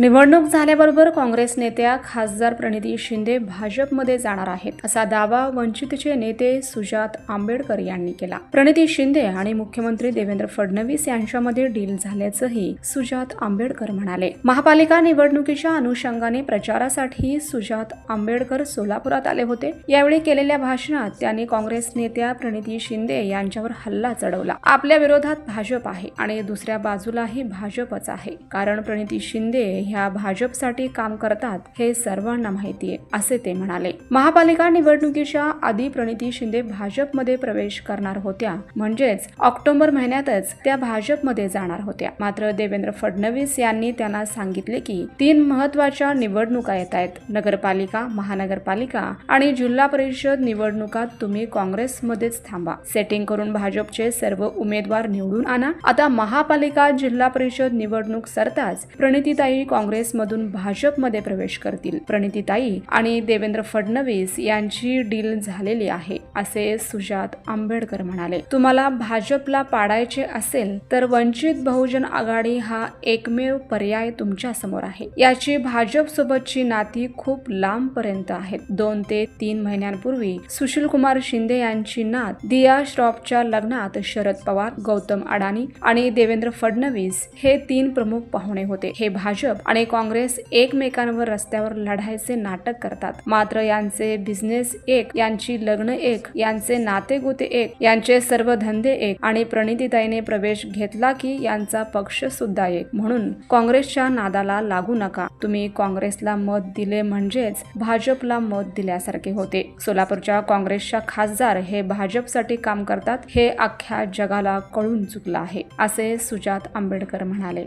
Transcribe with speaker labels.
Speaker 1: निवडणूक झाल्याबरोबर काँग्रेस नेत्या खासदार प्रणिती शिंदे भाजपमध्ये जाणार आहेत, असा दावा वंचितचे नेते सुजात आंबेडकर यांनी केला. प्रणिती शिंदे आणि मुख्यमंत्री देवेंद्र फडणवीस यांच्यामध्ये डील झाल्याचंही सुजात आंबेडकर म्हणाले. महापालिका निवडणुकीच्या अनुषंगाने प्रचारासाठी सुजात आंबेडकर सोलापुरात आले होते. यावेळी केलेल्या भाषणात त्यांनी काँग्रेस नेत्या प्रणिती शिंदे यांच्यावर हल्ला चढवला. आपल्या विरोधात भाजप आहे आणि दुसऱ्या बाजूलाही भाजपच आहे, कारण प्रणिती शिंदे ह्या भाजपसाठी काम करतात हे सर्वांना माहिती आहे, असे ते म्हणाले. महापालिका निवडणुकीच्या आधी प्रणिती शिंदे भाजपमध्ये प्रवेश करणार होत्या, म्हणजेच ऑक्टोबर महिन्यातच त्या भाजपमध्ये जाणार होत्या. मात्र देवेंद्र फडणवीस यांनी त्यांना सांगितले की 3 महत्त्वाच्या निवडणुका येत आहेत, नगरपालिका, महानगरपालिका आणि जिल्हा परिषद निवडणुकात तुम्ही काँग्रेसमध्येच थांबा. सेटिंग करून भाजपचे सर्व उमेदवार निवडून आणा. आता महापालिका, जिल्हा परिषद निवडणूक सरताच प्रणितीताई काँग्रेसमधून भाजपमध्ये प्रवेश करतील. प्रणितीताई आणि देवेंद्र फडणवीस यांची डील झालेली आहे, असे सुजात आंबेडकर म्हणाले. तुम्हाला भाजपला पाडायचे असेल तर वंचित बहुजन आघाडी हा एकमेव पर्याय तुमच्या समोर आहे. याची भाजप सोबतची नाती खूप लांब पर्यंत आहेत. 2 ते 3 महिन्यांपूर्वी सुशीलकुमार शिंदे यांची नात दिया श्रॉफच्या लग्नात शरद पवार, गौतम अडाणी आणि देवेंद्र फडणवीस हे 3 प्रमुख पाहुणे होते. हे भाजप आणि काँग्रेस एकमेकांवर रस्त्यावर लढायचे नाटक करतात. मात्र यांचे बिझनेस एक, यांची लग्न एक, यांचे नातेगोते एक, यांचे सर्व धंदे एक आणि प्रणितीताईने प्रवेश घेतला की यांचा पक्ष सुद्धा एक. म्हणून काँग्रेसच्या नादाला लागू नका. तुम्ही काँग्रेसला मत दिले म्हणजेच भाजपला मत दिल्यासारखे होते. सोलापूरच्या काँग्रेसच्या खासदार हे भाजपसाठी काम करतात हे अख्ख्या जगाला कळून चुकलं आहे, असे सुजात आंबेडकर म्हणाले.